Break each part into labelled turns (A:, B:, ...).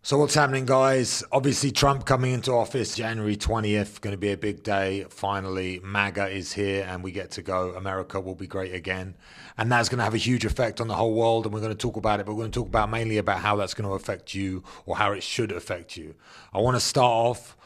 A: So what's happening, guys? Obviously, Trump coming into office January 20th, going to be a big day. Finally, MAGA is here and we get to go. America will be great again. And that's going to have a huge effect on the whole world. And we're going to talk about it, but we're going to talk about mainly about how that's going to affect you or how it should affect you. I want to start off.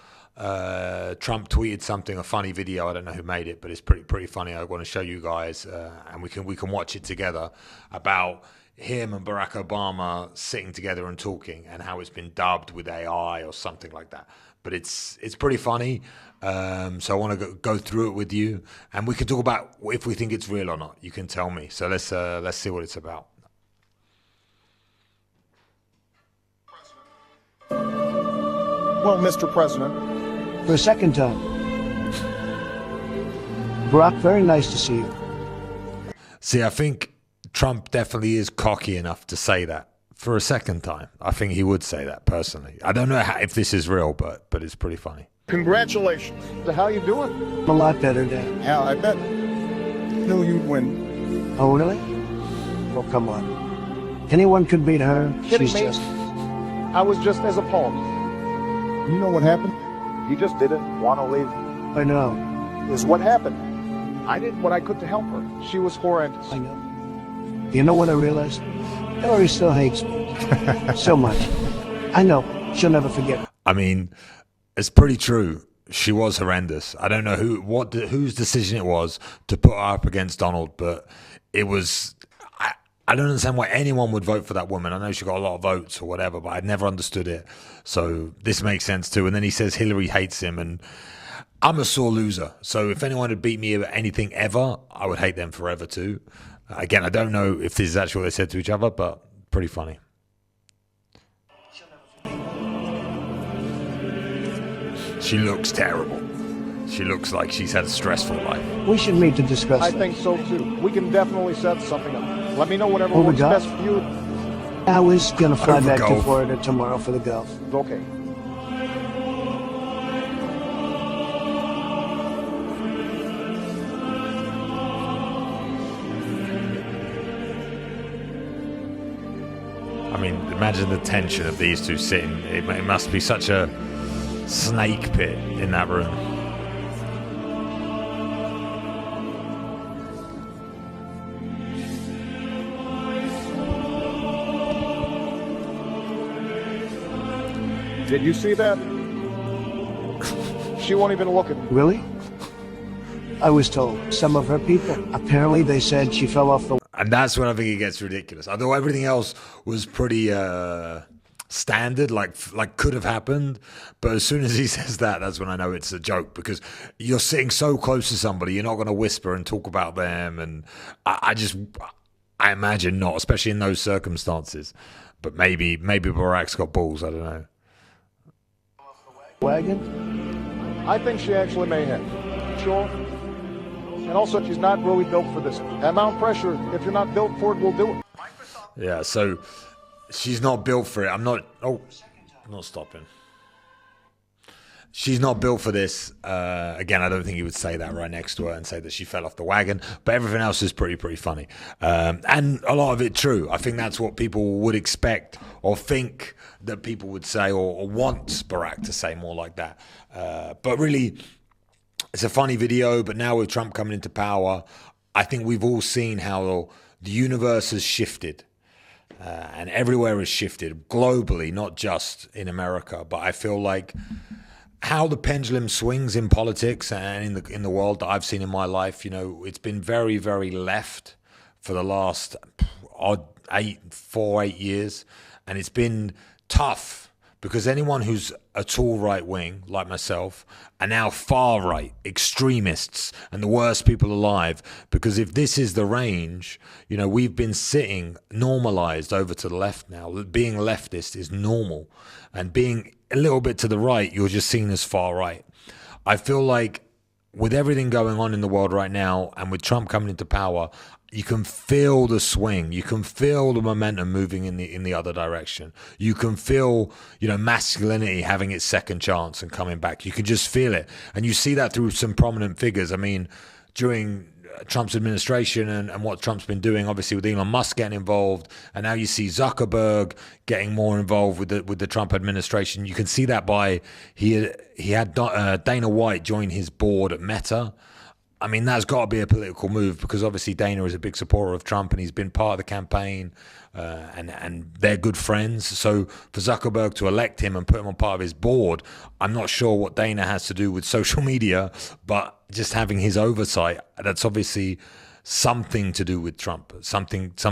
A: Trump tweeted something, a funny video. I don't know who made it, but it's pretty funny. I want to show you guys, and we can watch it together, about him and Barack Obama sitting together and talking, and how it's been dubbed with AI or something like that. But it's pretty funny. So I want to go through it with you, and we can talk about if we think it's real or not. You can tell me. So let's see what it's about.
B: Well, Mr. President.
C: For a second time. Barack, very nice to see you.
A: See, I think Trump definitely is cocky enough to say that for a second time. I think he would say that personally. I don't know if this is real, but it's pretty funny.
B: Congratulations. So how you doing?
C: I'm a lot better, Dad.
B: Yeah, I bet. Knew you'd win.
C: Oh, really? Well, come on. Anyone could beat her.
B: Kidding
C: She's
B: me?
C: just...
B: I was just as appalled. You know what happened? You just didn't want to leave.
C: I know.
B: Is what happened. I did what I could to help her. She was horrendous.
C: I know. You know what I realized? Hillary still hates me. So much. I know. She'll never forget.
A: I mean, it's pretty true. She was horrendous. I don't know whose decision it was to put her up against Donald, but it was... I don't understand why anyone would vote for that woman. I know she got a lot of votes or whatever, but I'd never understood it. So this makes sense too. And then he says Hillary hates him, and I'm a sore loser. So if anyone had beat me at anything ever, I would hate them forever too. Again, I don't know if this is actually what they said to each other, but pretty funny. She looks terrible. She looks like she's had a stressful life.
C: We should meet to discuss
B: I
C: it.
B: think so too. We can definitely set something up. Let me know whatever
C: Over
B: works
C: golf?
B: best for you.
C: I was going to fly
A: Over
C: back to
A: golf.
C: Florida tomorrow for the golf.
B: Okay.
A: I mean, imagine the tension of these two sitting. It must be such a snake pit in that room.
B: Did you see that? She won't even look at me.
C: Really? I was told. Some of her people. Apparently they said she fell off the...
A: And that's when I think it gets ridiculous. Although everything else was pretty standard, like could have happened. But as soon as he says that, that's when I know it's a joke, because you're sitting so close to somebody, you're not going to whisper and talk about them. And I imagine not, especially in those circumstances. But maybe Barack's got balls. I don't know.
C: wagon?
B: I think she actually may have. Sure. And also, she's not really built for this. Amount of pressure, if you're not built for it, we'll do it.
A: Yeah, so she's not built for it. I'm not stopping. She's not built for this. Again, I don't think he would say that right next to her and say that she fell off the wagon. But everything else is pretty funny. And a lot of it true. I think that's what people would expect or think that people would say, or want Barack to say, more like that. But really, it's a funny video. But now with Trump coming into power, I think we've all seen how the universe has shifted. And everywhere has shifted globally, not just in America. But I feel like how the pendulum swings in politics and in the world that I've seen in my life, you know, it's been very, very left for the last 8 years. And it's been tough because anyone who's at all right wing, like myself, are now far right, extremists, and the worst people alive. Because if this is the range, you know, we've been sitting normalized over to the left now. Being leftist is normal, and being a little bit to the right, you're just seen as far right. I feel like with everything going on in the world right now, and with Trump coming into power, you can feel the swing. You can feel the momentum moving in the other direction. You can feel, you know, masculinity having its second chance and coming back. You can just feel it. And you see that through some prominent figures. I mean, during Trump's administration and what Trump's been doing, obviously with Elon Musk getting involved, and now you see Zuckerberg getting more involved with the Trump administration. You can see that by he had Dana White join his board at Meta. I mean, that's got to be a political move because obviously Dana is a big supporter of Trump and he's been part of the campaign and they're good friends. So for Zuckerberg to elect him and put him on part of his board, I'm not sure what Dana has to do with social media, but just having his oversight, that's obviously something to do with Trump, some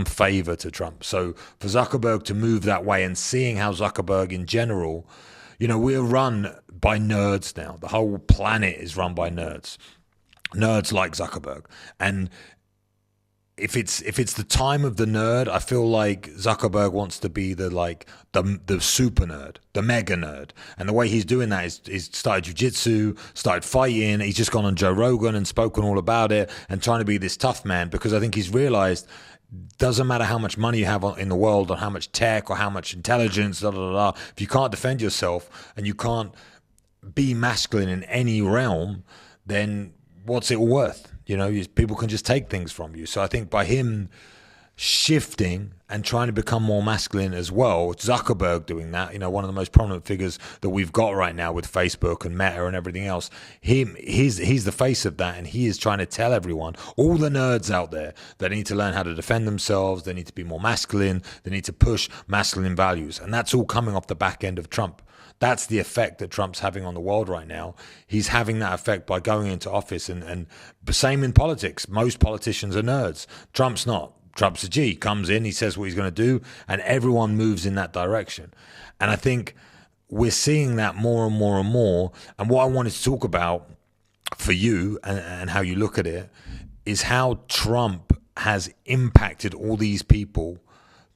A: favor to Trump. So for Zuckerberg to move that way and seeing how Zuckerberg in general, we're run by nerds now. The whole planet is run by nerds. Nerds like Zuckerberg, and if it's the time of the nerd, I feel like Zuckerberg wants to be the super nerd, the mega nerd, and the way he's doing that is started jiu-jitsu, started fighting. He's just gone on Joe Rogan and spoken all about it and trying to be this tough man because I think he's realized doesn't matter how much money you have in the world or how much tech or how much intelligence, if you can't defend yourself and you can't be masculine in any realm, then what's it all worth? People can just take things from you. So I think by him shifting and trying to become more masculine as well, Zuckerberg doing that, one of the most prominent figures that we've got right now with Facebook and Meta and everything else, he's the face of that, and he is trying to tell everyone, all the nerds out there, that they need to learn how to defend themselves, they need to be more masculine, they need to push masculine values, and that's all coming off the back end of Trump. That's the effect that Trump's having on the world right now. He's having that effect by going into office and same in politics. Most politicians are nerds. Trump's not. Trump's a G. Comes in, he says what he's going to do, and everyone moves in that direction. And I think we're seeing that more and more and more. And what I wanted to talk about for you and how you look at it is how Trump has impacted all these people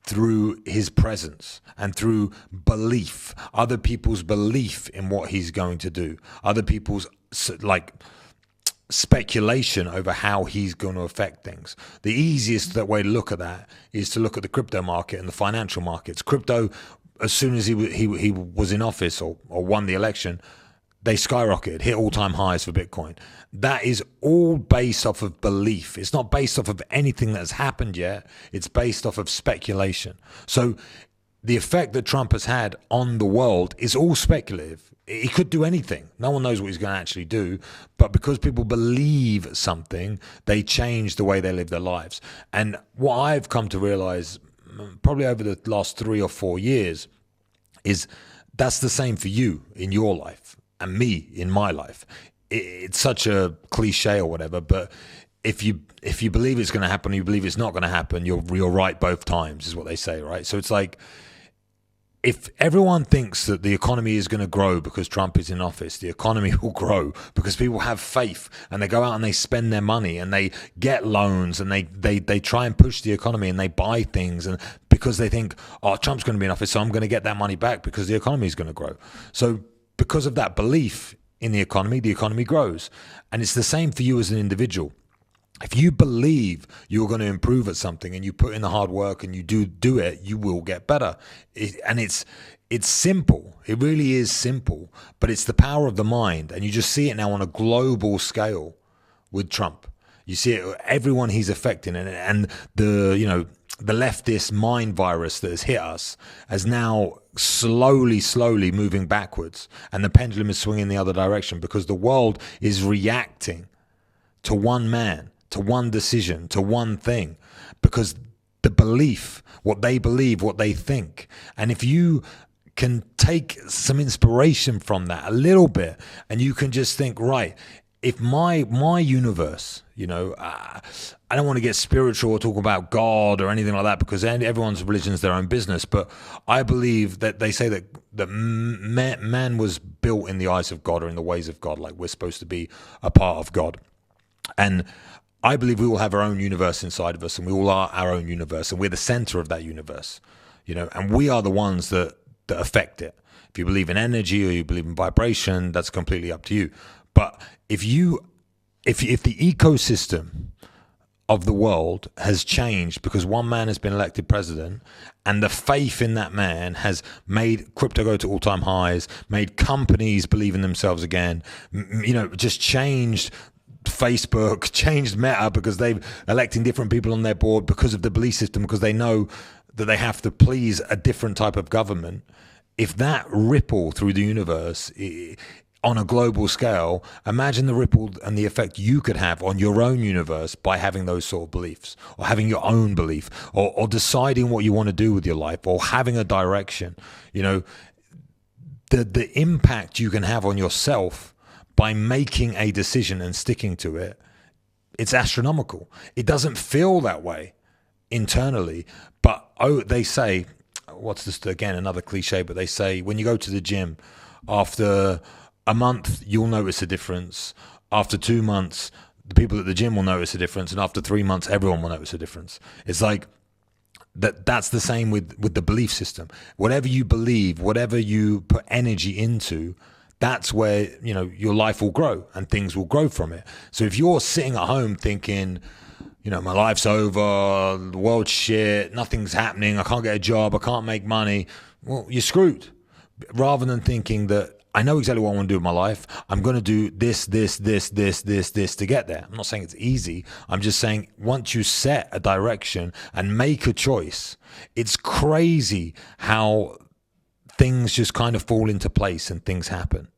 A: through his presence and through belief, other people's belief in what he's going to do, other people's speculation over how he's going to affect things. The easiest way to look at that is to look at the crypto market and the financial markets. Crypto, as soon as he was in office or won the election, they skyrocketed, hit all-time highs for Bitcoin. That is all based off of belief. It's not based off of anything that's happened yet. It's based off of speculation. So the effect that Trump has had on the world is all speculative. He could do anything. No one knows what he's going to actually do. But because people believe something, they change the way they live their lives. And what I've come to realize probably over the last 3 or 4 years is that's the same for you in your life and me in my life. It's such a cliche or whatever, but if you believe it's going to happen, you believe it's not going to happen, you're right both times, is what they say, right? So it's like, if everyone thinks that the economy is going to grow because Trump is in office, the economy will grow because people have faith and they go out and they spend their money and they get loans and they try and push the economy and they buy things, and because they think, oh, Trump's going to be in office, so I'm going to get that money back because the economy is going to grow. So because of that belief in the economy grows. And it's the same for you as an individual. If you believe you're going to improve at something and you put in the hard work and you do it, you will get better. It's simple. It really is simple, but it's the power of the mind. And you just see it now on a global scale with Trump. You see it, everyone he's affecting, and the leftist mind virus that has hit us is now slowly moving backwards, and the pendulum is swinging the other direction because the world is reacting to one man, to one decision, to one thing, because the belief, what they believe, what they think. And if you can take some inspiration from that a little bit, and you can just think, right, if my universe, I don't want to get spiritual or talk about God or anything like that, because everyone's religion is their own business. But I believe that they say that man was built in the eyes of God or in the ways of God, like we're supposed to be a part of God. And I believe we all have our own universe inside of us, and we all are our own universe, and we're the center of that universe, and we are the ones that affect it. If you believe in energy or you believe in vibration, that's completely up to you. But if the ecosystem of the world has changed because one man has been elected president, and the faith in that man has made crypto go to all-time highs, made companies believe in themselves again, just changed Facebook, changed Meta because they've electing different people on their board because of the belief system, because they know that they have to please a different type of government. If that ripple through the universe on a global scale, imagine the ripple and the effect you could have on your own universe by having those sort of beliefs, or having your own belief, or deciding what you want to do with your life, or having a direction. You know, the impact you can have on yourself by making a decision and sticking to it, it's astronomical. It doesn't feel that way internally, but they say, what's this again, another cliche, but they say when you go to the gym, after a month you'll notice a difference, after 2 months the people at the gym will notice a difference, and after 3 months everyone will notice a difference. It's like that's the same with the belief system. Whatever you believe, whatever you put energy into, that's where, you know, your life will grow and things will grow from it. So if you're sitting at home thinking, you know, my life's over, the world's shit, nothing's happening, I can't get a job, I can't make money, well, you're screwed. Rather than thinking that I know exactly what I want to do with my life, I'm going to do this to get there. I'm not saying it's easy. I'm just saying once you set a direction and make a choice, it's crazy how things just kind of fall into place and things happen,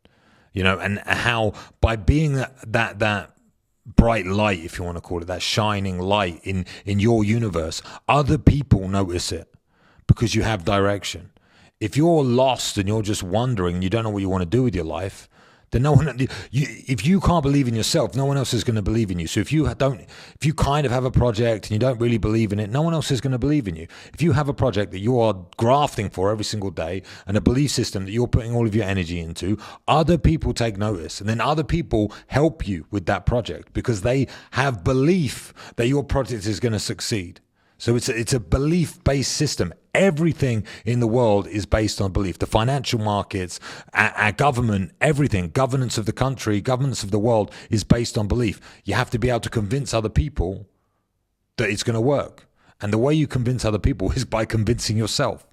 A: you know, and how by being that bright light, if you want to call it, that shining light in your universe, other people notice it because you have direction. If you're lost and you're just wondering, you don't know what you want to do with your life, then if you can't believe in yourself, no one else is going to believe in you. So if you kind of have a project and you don't really believe in it, no one else is going to believe in you. If you have a project that you are grafting for every single day and a belief system that you're putting all of your energy into, other people take notice, and then other people help you with that project because they have belief that your project is going to succeed. So it's a belief-based system. Everything in the world is based on belief. The financial markets, our government, everything, governance of the country, governance of the world is based on belief. You have to be able to convince other people that it's going to work. And the way you convince other people is by convincing yourself.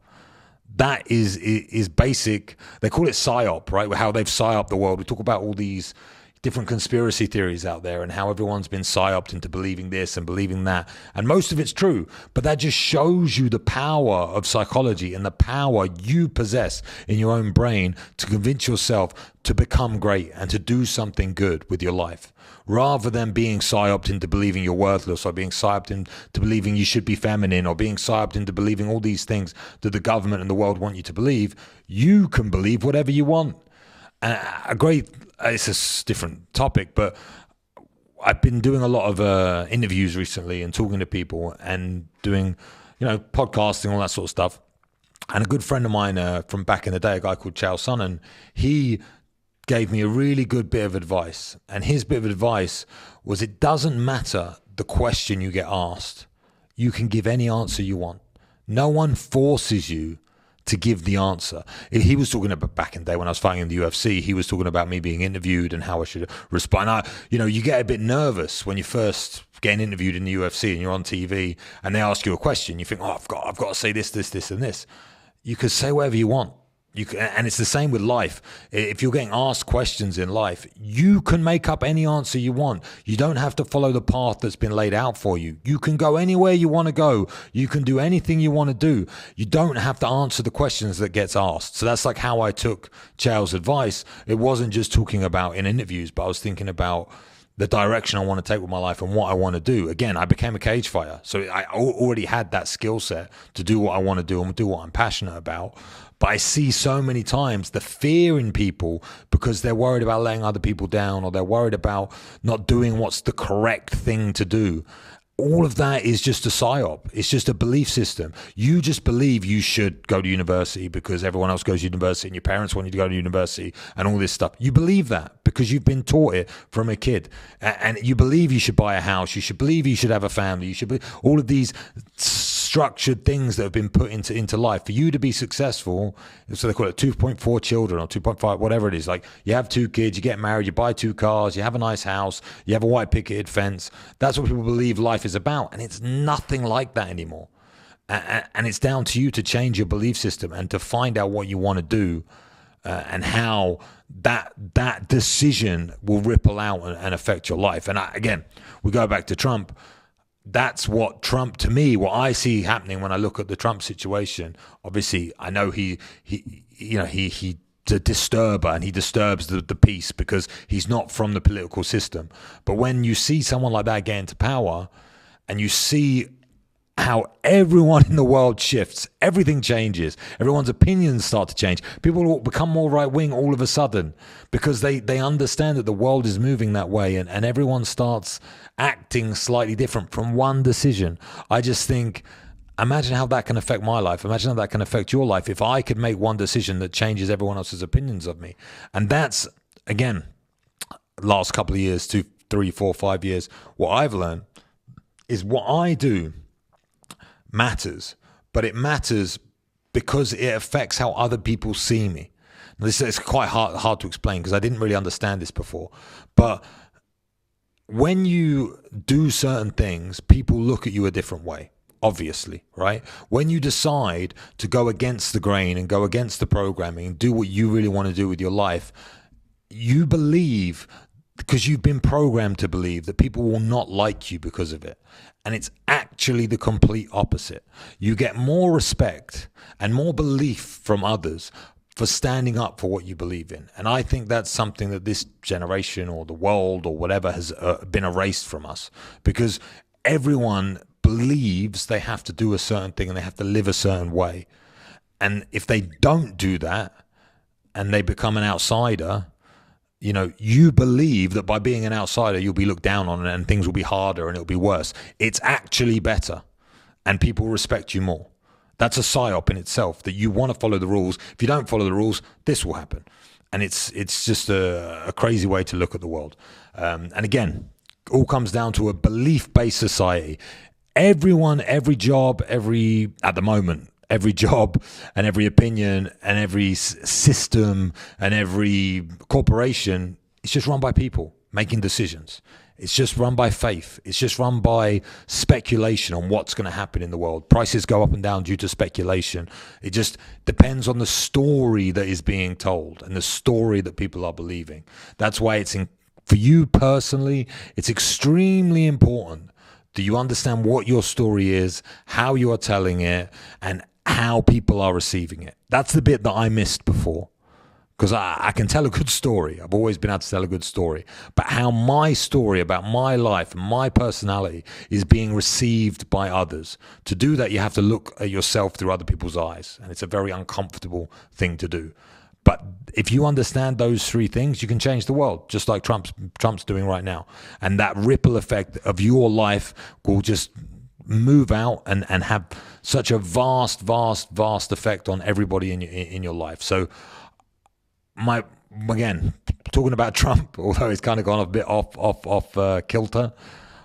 A: That is basic. They call it psyop, right? How they've psyoped the world. We talk about all these different conspiracy theories out there and how everyone's been psyoped into believing this and believing that. And most of it's true, but that just shows you the power of psychology and the power you possess in your own brain to convince yourself to become great and to do something good with your life, rather than being psyoped into believing you're worthless, or being psyoped into believing you should be feminine, or being psyoped into believing all these things that the government and the world want you to believe. You can believe whatever you want. It's a different topic, but I've been doing a lot of interviews recently and talking to people and doing, you know, podcasting, all that sort of stuff. And a good friend of mine from back in the day, a guy called Chow Sonnen, he gave me a really good bit of advice. And his bit of advice was, it doesn't matter the question you get asked. You can give any answer you want. No one forces you to give the answer. He was talking about back in the day when I was fighting in the UFC, he was talking about me being interviewed and how I should respond. You get a bit nervous when you first getting interviewed in the UFC and you're on TV and they ask you a question. You think, I've got to say this, and this. You could say whatever you want. And it's the same with life. If you're getting asked questions in life, you can make up any answer you want. You don't have to follow the path that's been laid out for you. You can go anywhere you want to go. You can do anything you want to do. You don't have to answer the questions that gets asked. So that's like how I took Chow's advice. It wasn't just talking about in interviews, but I was thinking about the direction I want to take with my life and what I want to do. Again, I became a cage fighter. So I already had that skill set to do what I want to do and do what I'm passionate about. But I see so many times the fear in people because they're worried about letting other people down, or they're worried about not doing what's the correct thing to do. All of that is just a psyop. It's just a belief system. You just believe you should go to university because everyone else goes to university and your parents want you to go to university and all this stuff. You believe that because you've been taught it from a kid. And you believe you should buy a house. You should believe you should have a family. You should believe all of these structured things that have been put into life for you to be successful. So they call it 2.4 children or 2.5, whatever it is. Like you have 2 kids, you get married, you buy 2 cars, you have a nice house, you have a white picketed fence. That's what people believe life is about. And it's nothing like that anymore. And it's down to you to change your belief system and to find out what you want to do and how that decision will ripple out and affect your life. And again, we go back to Trump. That's what Trump, to me, what I see happening when I look at the Trump situation. Obviously, I know he's a disturber, and he disturbs the peace because he's not from the political system. But when you see someone like that get into power, and you see how everyone in the world shifts, everything changes, everyone's opinions start to change. People will become more right-wing all of a sudden because they understand that the world is moving that way, and everyone starts acting slightly different from one decision. I just think, imagine how that can affect my life. Imagine how that can affect your life if I could make one decision that changes everyone else's opinions of me. And that's, again, last couple of years, 2, 3, 4, 5 years, what I've learned is what I do matters, but it matters because it affects how other people see me. This is quite hard to explain because I didn't really understand this before. But when you do certain things, people look at you a different way, obviously, right? When you decide to go against the grain and go against the programming and do what you really want to do with your life, you believe, because you've been programmed to believe, that people will not like you because of it. And it's actually the complete opposite. You get more respect and more belief from others for standing up for what you believe in. And I think that's something that this generation or the world or whatever has been erased from us, because everyone believes they have to do a certain thing and they have to live a certain way. And if they don't do that and they become an outsider, you know, you believe that by being an outsider, you'll be looked down on and things will be harder and it'll be worse. It's actually better and people respect you more. That's a psyop in itself, that you want to follow the rules. If you don't follow the rules, this will happen. And it's just a crazy way to look at the world. And again, all comes down to a belief-based society. Everyone, every job, at the moment, every job and every opinion and every system and every corporation is just run by people making decisions. It's just run by faith. It's just run by speculation on what's going to happen in the world. Prices go up and down due to speculation. It just depends on the story that is being told and the story that people are believing. That's why for you personally, it's extremely important that you understand what your story is, how you are telling it, and how people are receiving it. That's the bit that I missed before, because I can tell a good story. I've always been able to tell a good story. But how my story about my life and my personality is being received by others. To do that, you have to look at yourself through other people's eyes. And it's a very uncomfortable thing to do. But if you understand those three things, you can change the world, just like Trump's doing right now. And that ripple effect of your life will just move out and have such a vast effect on everybody in your life. So again, talking about Trump, although it's kind of gone a bit off kilter,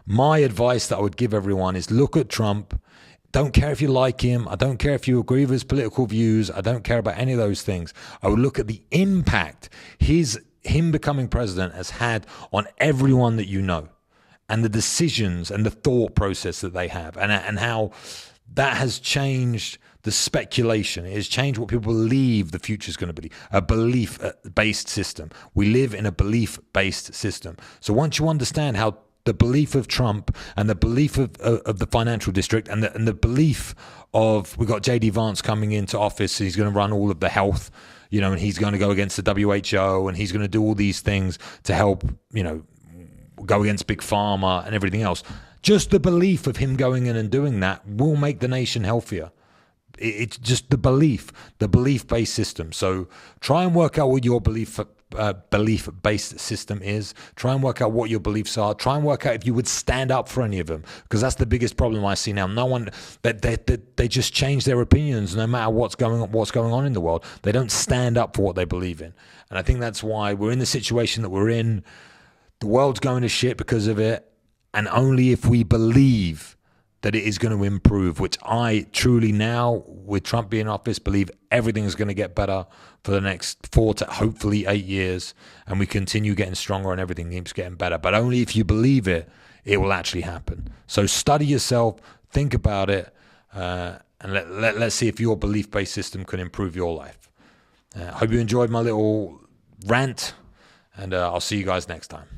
A: my advice that I would give everyone is look at Trump. Don't care if you like him. I don't care if you agree with his political views. I don't care about any of those things. I would look at the impact him becoming president has had on everyone that you know, and the decisions and the thought process that they have, and how that has changed the speculation. It has changed what people believe the future is going to be. A belief-based system. We live in a belief-based system. So once you understand how the belief of Trump and the belief of the financial district and the belief of, we've got J.D. Vance coming into office, he's going to run all of the health, and he's going to go against the WHO, and he's going to do all these things to help, go against Big Pharma and everything else. Just the belief of him going in and doing that will make the nation healthier. It's just the belief-based system. So try and work out what your belief-based system is. Try and work out what your beliefs are. Try and work out if you would stand up for any of them, because that's the biggest problem I see now. No one, they just change their opinions no matter what's going on in the world. They don't stand up for what they believe in, and I think that's why we're in the situation that we're in. The world's going to shit because of it, and only if we believe that it is going to improve, which I truly now, with Trump being in office, believe everything is going to get better for the next 4 to hopefully 8 years, and we continue getting stronger and everything keeps getting better. But only if you believe it, it will actually happen. So study yourself, think about it, and let's see if your belief-based system can improve your life. Hope you enjoyed my little rant, and I'll see you guys next time.